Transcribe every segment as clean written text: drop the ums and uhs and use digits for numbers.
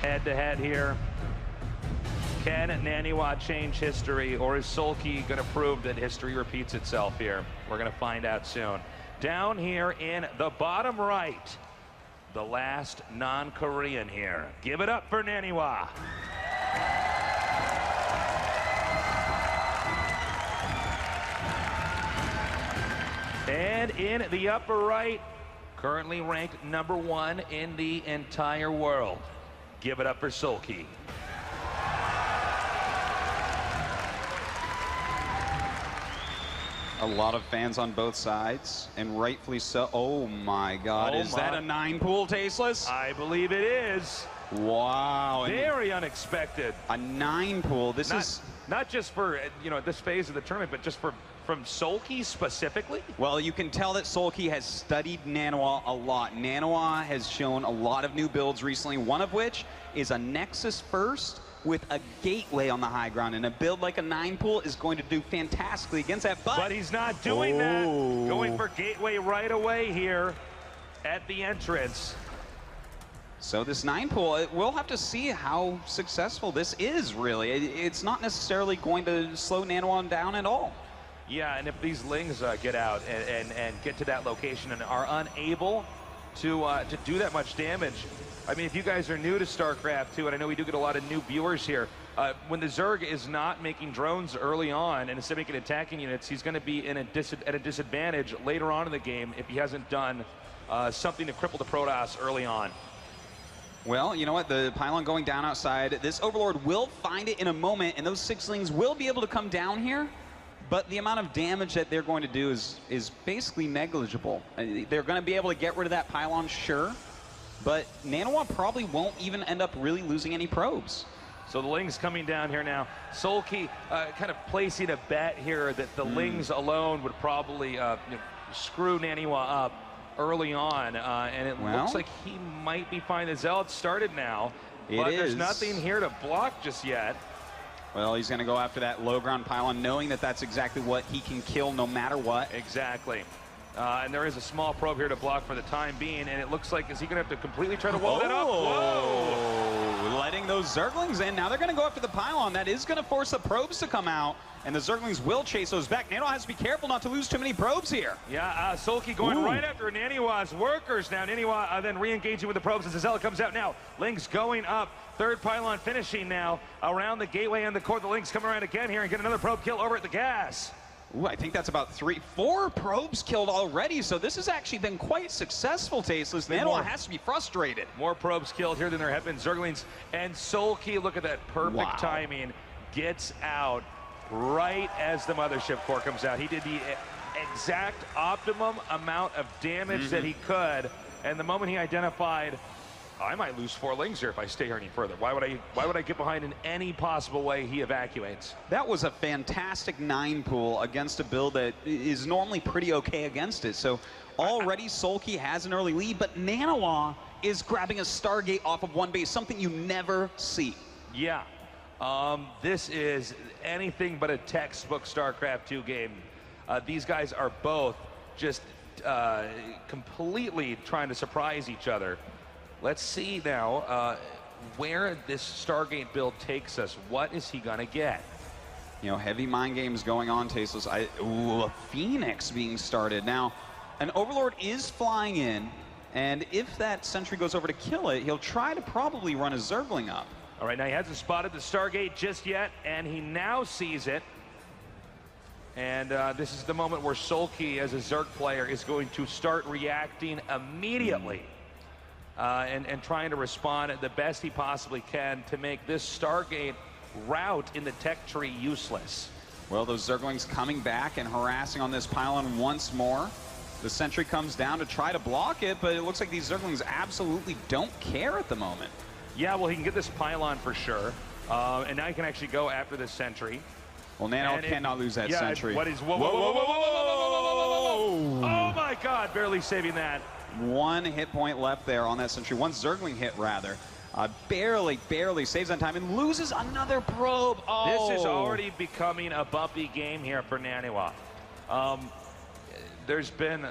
Head-to-head here. Can Naniwa change history, or is Soulkey going to prove that history repeats itself here? We're going to find out soon. Down here in the bottom right, the last non-Korean here. Give it up for Naniwa. And in the upper right, currently ranked #1 in the entire world. Give it up for Soulkey. A lot of fans on both sides, and rightfully so. Oh my God, is that a 9-pool, Tasteless? I believe it is. Wow. Very unexpected. A 9-pool. This is not just for, you know, this phase of the tournament, but just from Soulkey specifically? Well, you can tell that Soulkey has studied Naniwa a lot. Naniwa has shown a lot of new builds recently, one of which is a Nexus first with a gateway on the high ground, and a build like a 9-pool is going to do fantastically against that. But he's not doing that. Going for gateway right away here at the entrance. So this 9-pool, we'll have to see how successful this is, really. It's not necessarily going to slow Naniwa down at all. Yeah, and if these Lings get out and get to that location and are unable to do that much damage, I mean, if you guys are new to Starcraft too, and I know we do get a lot of new viewers here, when the Zerg is not making drones early on and instead making attacking units, he's going to be at a disadvantage later on in the game if he hasn't done something to cripple the Protoss early on. Well, you know what? The pylon going down outside, this Overlord will find it in a moment, and those 6-lings will be able to come down here. But the amount of damage that they're going to do is basically negligible. They're going to be able to get rid of that pylon, sure. But Naniwa probably won't even end up really losing any probes. So the Lings coming down here now. Soulkey kind of placing a bet here that the Lings alone would probably screw Naniwa up early on. And it looks like he might be fine. The Zealot's started now. But there's nothing here to block just yet. Well, he's going to go after that low ground pylon, knowing that that's exactly what he can kill no matter what. Exactly. And there is a small probe here to block for the time being, and it looks like, is he going to have to completely try to wall that up? Whoa! Letting those Zerglings in. Now they're going to go after the pylon. That is going to force the probes to come out, and the Zerglings will chase those back. Naniwa has to be careful not to lose too many probes here. Yeah, Soulkey going right after Naniwa's workers now. Naniwa then re-engaging with the probes as the Zealot comes out now. Lings going up. Third pylon finishing now around the gateway and the core. The Lings come around again here and get another probe kill over at the gas. Ooh, I think that's about 4 probes killed already, so this has actually been quite successful, Tasteless. Naniwa has to be frustrated. More probes killed here than there have been Zerglings. And Soulkey, look at that perfect timing, gets out right as the mothership core comes out. He did the exact optimum amount of damage that he could, and the moment he identified, I might lose 4 Lings here if I stay here any further. Why would I get behind in any possible way? He evacuates. That was a fantastic 9-pool against a build that is normally pretty okay against it. So already Soulkey has an early lead, but Naniwa is grabbing a Stargate off of one base, something you never see. Yeah. This is anything but a textbook StarCraft 2 game. These guys are both just completely trying to surprise each other. Let's see now where this Stargate build takes us. What is he gonna get? You know, heavy mind games going on, Tasteless. Ooh, a Phoenix being started. Now, an Overlord is flying in, and if that sentry goes over to kill it, he'll try to probably run a Zergling up. All right, now he hasn't spotted the Stargate just yet, and he now sees it. And this is the moment where Soulkey, as a Zerg player, is going to start reacting immediately. And trying to respond the best he possibly can to make this Stargate route in the tech tree useless. Well, those Zerglings coming back and harassing on this pylon once more. The sentry comes down to try to block it, but it looks like these Zerglings absolutely don't care at the moment. Yeah, well, he can get this pylon for sure. And now he can actually go after this sentry. Well, Nano cannot lose that sentry. What is, whoa, whoa, whoa, whoa, whoa, whoa, whoa, whoa, oh my God, barely saving that. 1 hit point left there on that sentry. 1 Zergling hit, rather. Barely saves on time and loses another probe. Oh. This is already becoming a bumpy game here for Naniwa. There's been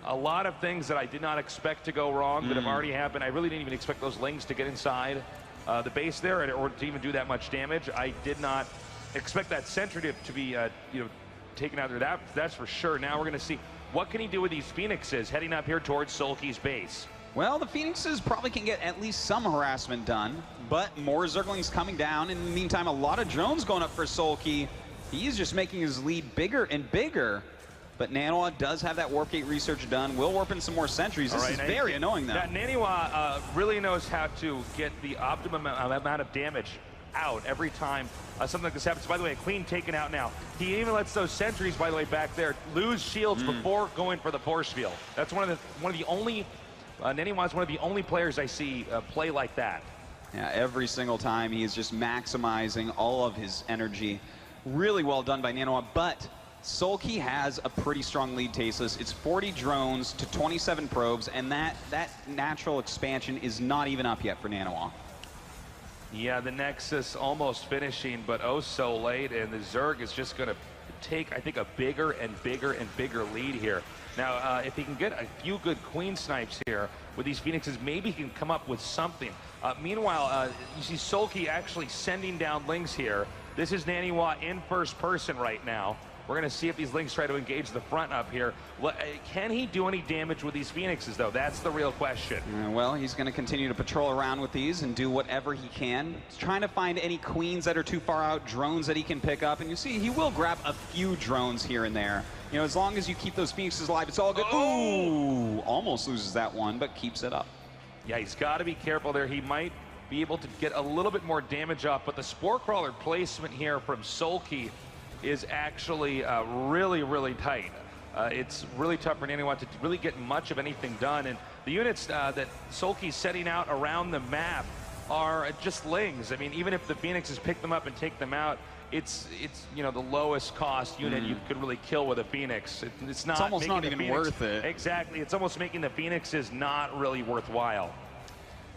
a lot of things that I did not expect to go wrong that have already happened. I really didn't even expect those Lings to get inside the base there or to even do that much damage. I did not expect that sentry to be, you know, taken out there. That's for sure. Now we're going to see what can he do with these Phoenixes heading up here towards Soulkey's base. Well, the Phoenixes probably can get at least some harassment done, but more Zerglings coming down. In the meantime, a lot of drones going up for Soulkey. He's just making his lead bigger and bigger. But Naniwa does have that Warp Gate research done. Will warp in some more sentries. This is very annoying, though. That Naniwa really knows how to get the optimum amount of damage out every time something like this happens. By the way, a Queen taken out now. He even lets those sentries, by the way, back there lose shields before going for the force field. That's one of the only. Naniwa is one of the only players I see play like that. Yeah, every single time he is just maximizing all of his energy. Really well done by Naniwa, but Soulkey has a pretty strong lead, Tasteless. It's 40 drones to 27 probes, and that natural expansion is not even up yet for Naniwa. Yeah, the Nexus almost finishing, but oh so late, and the Zerg is just going to take, I think, a bigger and bigger and bigger lead here. Now, if he can get a few good Queen snipes here with these Phoenixes, maybe he can come up with something. Meanwhile, you see Soulkey actually sending down Lings here. This is Naniwa in first person right now. We're going to see if these Lings try to engage the front up here. Can he do any damage with these Phoenixes, though? That's the real question. Well, he's going to continue to patrol around with these and do whatever he can. He's trying to find any Queens that are too far out, drones that he can pick up. And you see, he will grab a few drones here and there. You know, as long as you keep those Phoenixes alive, it's all good. Ooh, almost loses that one, but keeps it up. Yeah, he's got to be careful there. He might be able to get a little bit more damage off, but the Spore Crawler placement here from Soulkey is actually really, really tight. It's really tough for Naniwa to really get much of anything done, and the units that Soulkey's setting out around the map are just Lings. I mean, even if the Phoenixes pick them up and take them out, it's you know, the lowest cost unit you could really kill with a Phoenix. It's almost not even worth it. Exactly, it's almost making the Phoenixes not really worthwhile.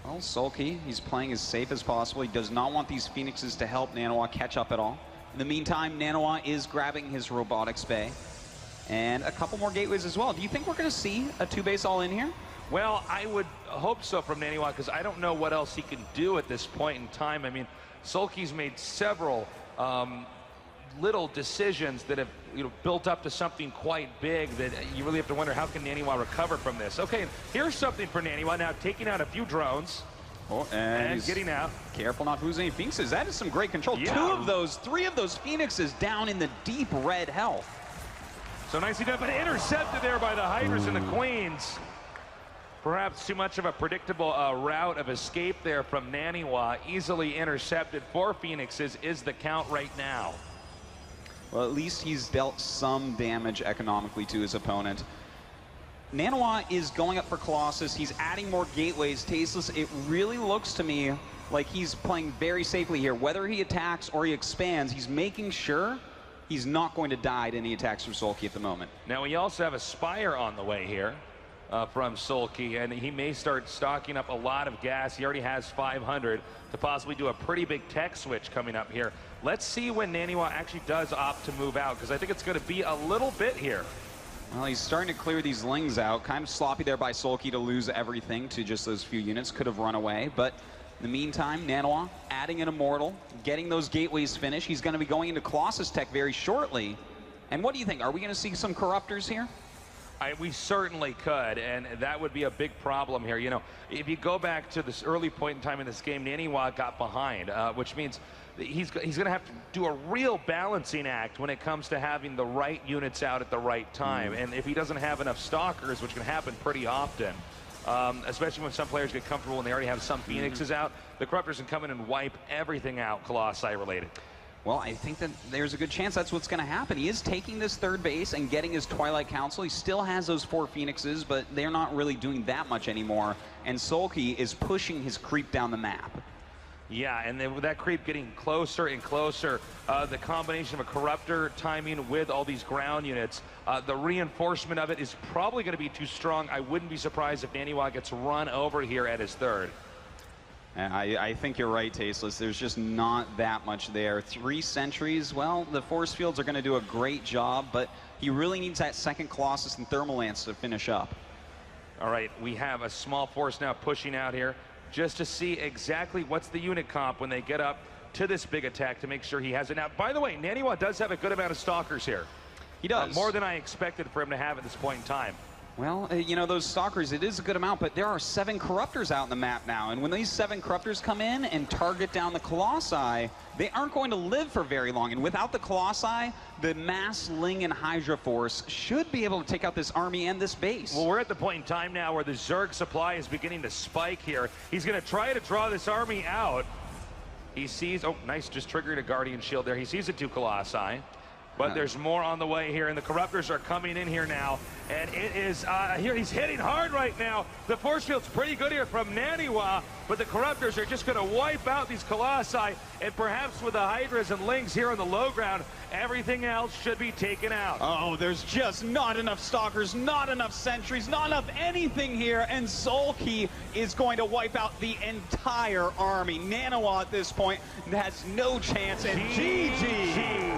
Well, Soulkey, he's playing as safe as possible. He does not want these Phoenixes to help Naniwa catch up at all. In the meantime, Naniwa is grabbing his robotics bay and a couple more gateways as well. Do you think we're going to see a two-base all-in here? Well, I would hope so from Naniwa, because I don't know what else he can do at this point in time. I mean, Soulkey's made several little decisions that have, you know, built up to something quite big that you really have to wonder, how can Naniwa recover from this? Okay, here's something for Naniwa now, taking out a few drones. Oh, and getting out. Careful not to lose any Phoenixes. That is some great control. Yeah. Three of those Phoenixes down in the deep red health. So nicely done, but intercepted there by the Hydras and the Queens. Perhaps too much of a predictable route of escape there from Naniwa. Easily intercepted. 4 Phoenixes is the count right now. Well, at least he's dealt some damage economically to his opponent. Naniwa is going up for Colossus. He's adding more gateways. Tasteless, it really looks to me like he's playing very safely here. Whether he attacks or he expands, he's making sure he's not going to die to any attacks from Soulkey at the moment. Now, we also have a Spire on the way here from Soulkey, and he may start stocking up a lot of gas. He already has 500 to possibly do a pretty big tech switch coming up here. Let's see when Naniwa actually does opt to move out, because I think it's going to be a little bit here. Well, he's starting to clear these Lings out. Kind of sloppy there by Soulkey to lose everything to just those few units. Could have run away, but in the meantime, Naniwa adding an Immortal, getting those gateways finished. He's going to be going into Colossus tech very shortly. And what do you think? Are we going to see some Corruptors here? We certainly could, and that would be a big problem here. You know, if you go back to this early point in time in this game, Naniwa got behind, which means he's going to have to do a real balancing act when it comes to having the right units out at the right time. And if he doesn't have enough Stalkers, which can happen pretty often, especially when some players get comfortable and they already have some Phoenixes out, the Corruptors can come in and wipe everything out Colossi related. Well, I think that there's a good chance that's what's going to happen. He is taking this third base and getting his Twilight Council. He still has those 4 Phoenixes, but they're not really doing that much anymore. And Soulkey is pushing his creep down the map. Yeah, and then with that creep getting closer and closer, the combination of a Corruptor timing with all these ground units, the reinforcement of it is probably going to be too strong. I wouldn't be surprised if Naniwa gets run over here at his third. I think you're right, Tasteless. There's just not that much there. 3 sentries, well, the force fields are going to do a great job, but he really needs that second Colossus and Thermal Lance to finish up. All right, we have a small force now pushing out here just to see exactly what's the unit comp when they get up to this big attack to make sure he has it. Now, by the way, Naniwa does have a good amount of Stalkers here. He does. More than I expected for him to have at this point in time. Well, you know, those Stalkers, it is a good amount, but there are 7 Corruptors out in the map now, and when these 7 Corruptors come in and target down the Colossi, they aren't going to live for very long, and without the Colossi, the mass Ling and Hydra force should be able to take out this army and this base. Well, we're at the point in time now where the Zerg supply is beginning to spike here. He's going to try to draw this army out. He sees, oh, nice, just triggering a Guardian Shield there. He sees the 2 Colossi. But there's more on the way here, and the Corruptors are coming in here now. And it is, here he's hitting hard right now. The force field's pretty good here from Naniwa, but the Corruptors are just going to wipe out these Colossi, and perhaps with the Hydras and Lings here on the low ground, everything else should be taken out. Oh, there's just not enough Stalkers, not enough sentries, not enough anything here, and Soulkey is going to wipe out the entire army. Naniwa at this point has no chance, and GG.